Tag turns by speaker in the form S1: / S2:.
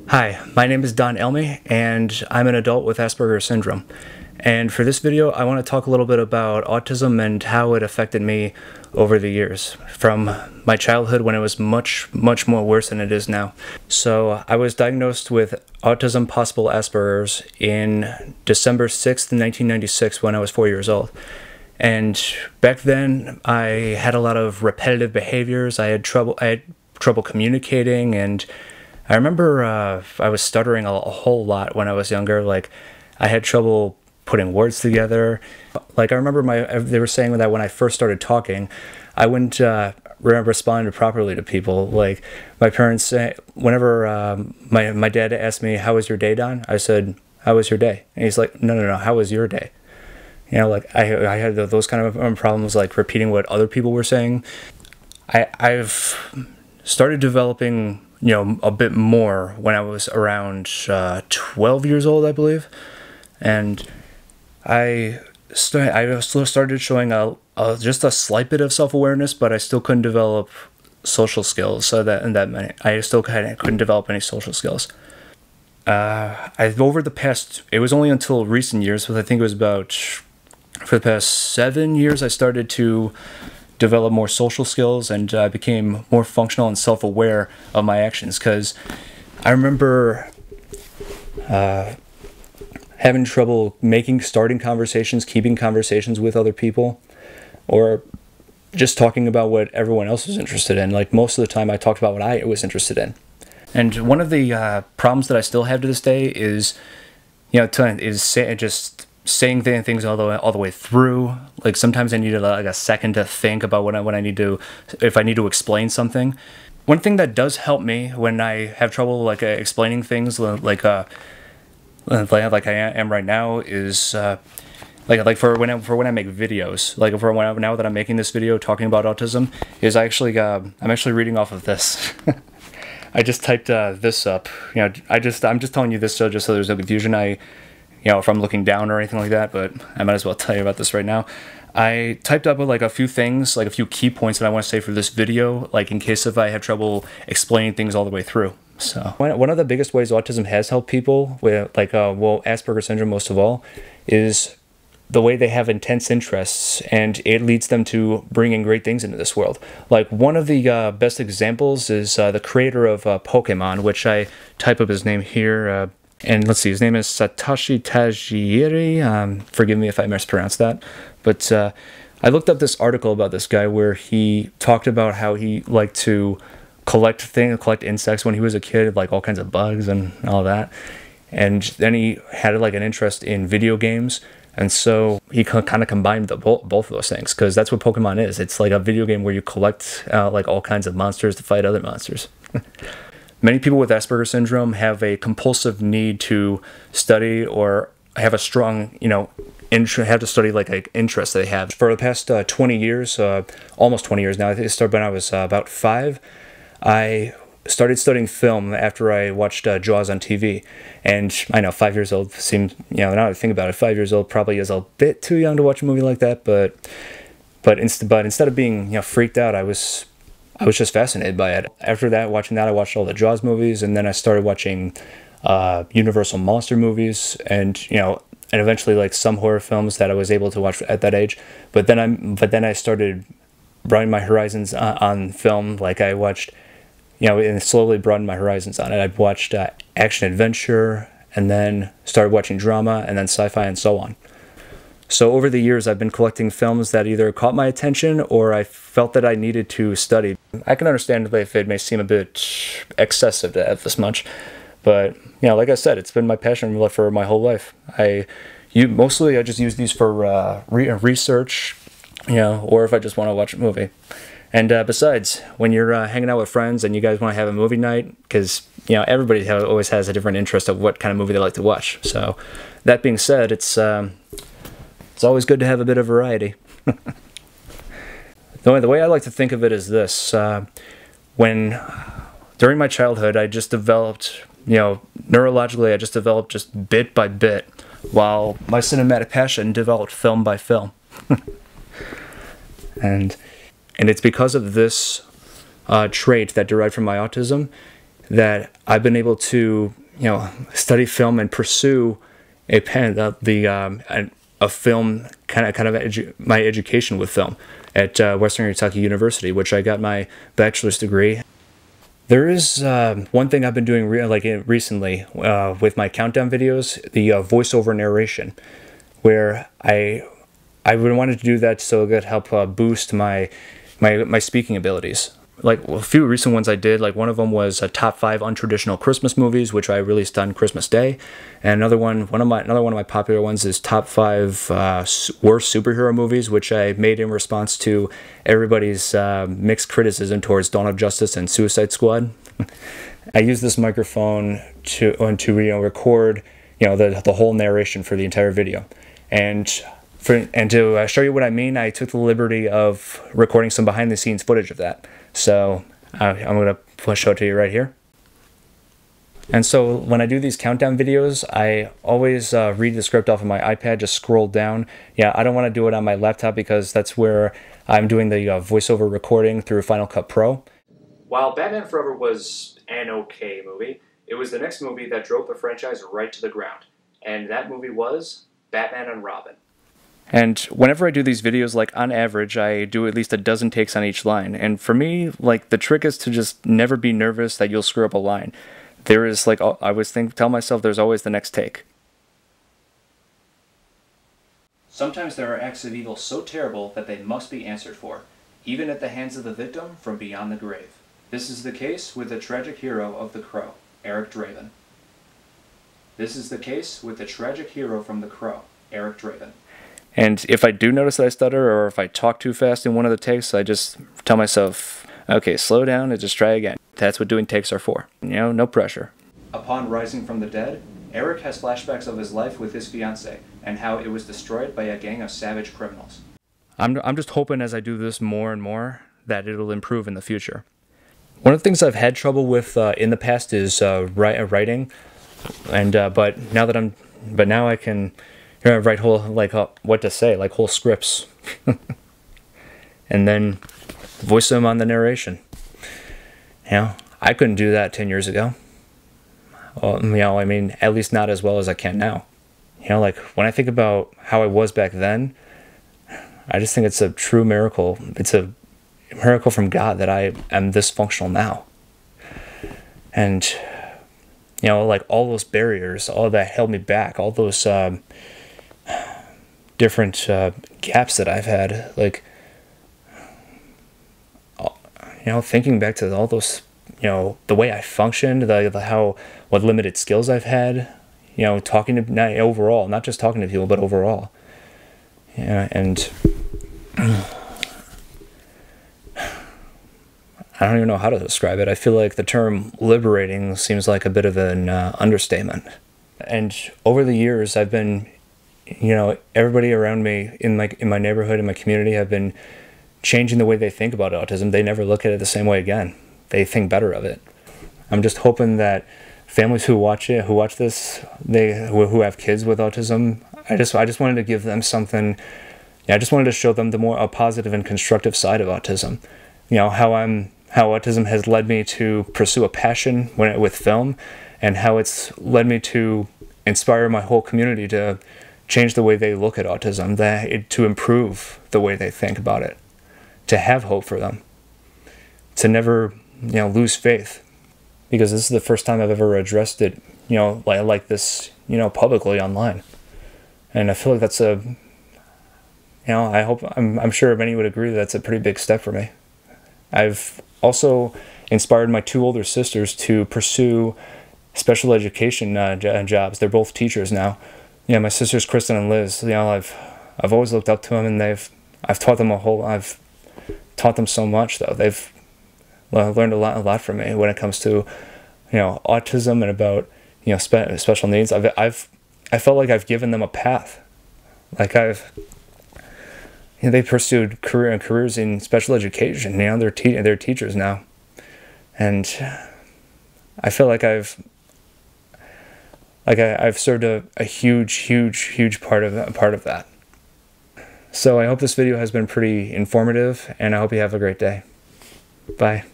S1: Hi, my name is Don Elmi, and I'm an adult with Asperger's syndrome. And for this video, I want to talk a little bit about autism and how it affected me over the years, from my childhood when it was much more worse than it is now. So I was diagnosed with autism possible Asperger's in December 6th, 1996 when I was 4 years old. And back then, I had a lot of repetitive behaviors. I had trouble communicating, and I remember I was stuttering a whole lot when I was younger. Like, I had trouble putting words together. Like, I remember they were saying that when I first started talking, I wouldn't respond properly to people. Like, my parents, whenever my dad asked me, "How was your day, Don?" I said, "How was your day?" And he's like, No, how was your day?" You know, like, I had those kind of problems, like repeating what other people were saying. I've started developing, a bit more when I was around 12 years old, I believe. And I started showing just a slight bit of self-awareness, but I still couldn't develop social skills. I still couldn't develop any social skills. It was only until recent years, I think it was for the past 7 years, I started to develop more social skills, and I became more functional and self-aware of my actions, because I remember having trouble starting conversations, keeping conversations with other people, or just talking about what everyone else was interested in. Like, most of the time I talked about what I was interested in. And one of the problems that I still have to this day is, just saying things all the way through. Like, sometimes I need a second to think about if I need to explain something. One thing that does help me when I have trouble explaining things like I am right now is for when I make videos. Like, now that I'm making this video talking about autism, is I'm actually reading off of this. I just typed this up. I'm just telling you this just so there's no confusion. If I'm looking down or anything like that, but I might as well tell you about this right now. I typed up a few things, a few key points that I want to say for this video, in case if I have trouble explaining things all the way through. So one of the biggest ways autism has helped people with Asperger's syndrome most of all is the way they have intense interests, and it leads them to bringing great things into this world. Like, one of the best examples is the creator of Pokemon, which I type up his name here. And let's see, his name is Satoshi Tajiri. Forgive me if I mispronounced that. But I looked up this article about this guy where he talked about how he liked to collect insects when he was a kid, like all kinds of bugs and all that. And then he had an interest in video games. And so he kind of combined both of those things, because that's what Pokemon is. It's like a video game where you collect all kinds of monsters to fight other monsters. Many people with Asperger's syndrome have a compulsive need to study, or have a strong, have to study interest they have. For the past 20 years, almost 20 years now, I think it started when I was about 5, I started studying film after I watched Jaws on TV. And I know 5 years old seems, now that I think about it, 5 years old probably is a bit too young to watch a movie like that, but instead of being, freaked out, I was just fascinated by it. After that, I watched all the Jaws movies, and then I started watching Universal monster movies, and eventually some horror films that I was able to watch at that age. But then I started broadening my horizons on film. Like, I watched, and slowly broadened my horizons on it. I watched action adventure, and then started watching drama, and then sci-fi, and so on. So over the years, I've been collecting films that either caught my attention or I felt that I needed to study. I can understand if it may seem a bit excessive to have this much, but like I said, it's been my passion for my whole life. Mostly I just use these for research, or if I just want to watch a movie. And besides, when you're hanging out with friends and you guys want to have a movie night, because everybody always has a different interest of what kind of movie they like to watch. So that being said, it's always good to have a bit of variety. The way I like to think of it is this. During my childhood, I just developed, neurologically, I just developed just bit by bit, while my cinematic passion developed film by film. And it's because of this trait that derived from my autism that I've been able to, study film and pursue a film my education with film at Western Kentucky University, which I got my bachelor's degree. There is one thing I've been doing recently with my countdown videos, the voiceover narration, where I wanted to do that so it could help boost my speaking abilities. Like a few recent ones I did, like one of them was top 5 untraditional Christmas movies, which I released on Christmas Day, and another one of my popular ones is top 5 worst superhero movies, which I made in response to everybody's mixed criticism towards Dawn of Justice and Suicide Squad. I use this microphone to record the whole narration for the entire video, and to show you what I mean, I took the liberty of recording some behind-the-scenes footage of that. So I'm going to show it to you right here. And so when I do these countdown videos, I always read the script off of my iPad, just scroll down. Yeah, I don't want to do it on my laptop because that's where I'm doing the voiceover recording through Final Cut Pro. While Batman Forever was an okay movie, it was the next movie that drove the franchise right to the ground. And that movie was Batman and Robin. And whenever I do these videos, like on average, I do at least a dozen takes on each line. And for me, like the trick is to just never be nervous that you'll screw up a line. There is I always tell myself there's always the next take. Sometimes there are acts of evil so terrible that they must be answered for, even at the hands of the victim from beyond the grave. This is the case with the tragic hero of The Crow, Eric Draven. This is the case with the tragic hero from The Crow, Eric Draven. And if I do notice that I stutter or if I talk too fast in one of the takes, I just tell myself, okay, slow down and just try again. That's what doing takes are for. No pressure. Upon rising from the dead, Eric has flashbacks of his life with his fiancée and how it was destroyed by a gang of savage criminals. I'm just hoping as I do this more and more that it'll improve in the future. One of the things I've had trouble with in the past is writing, and but now I can write whole what to say, like whole scripts, and then voice them on the narration. I couldn't do that 10 years ago. Well, I mean, at least not as well as I can now. Like when I think about how I was back then, I just think it's a true miracle. It's a miracle from God that I am this functional now. And like all those barriers, all that held me back, all those different gaps that I've had, like thinking back to all those, the way I functioned, what limited skills I've had, talking to overall, not just talking to people, but overall. And I don't even know how to describe it. I feel like the term liberating seems like a bit of an understatement. And over the years, I've been, everybody around me in my neighborhood, in my community, have been changing the way they think about autism. They never look at it the same way again. They think better of it. I'm just hoping that families who watch this, who have kids with autism, I just wanted to give them something. I just wanted to show them a positive and constructive side of autism. How autism has led me to pursue a passion with film, and how it's led me to inspire my whole community to change the way they look at autism, to improve the way they think about it, to have hope for them, to never lose faith, because this is the first time I've ever addressed it like this publicly online, and I feel like that's I'm sure many would agree that's a pretty big step for me. I've also inspired my 2 older sisters to pursue special education jobs. They're both teachers now. My sisters Kristen and Liz. I've always looked up to them, and I've taught them so much though. They've learned a lot from me when it comes to autism and about special needs. I felt like I've given them a path. Like they pursued careers in special education. They're teachers now, and I feel like I've served a huge part of that. So I hope this video has been pretty informative, and I hope you have a great day. Bye.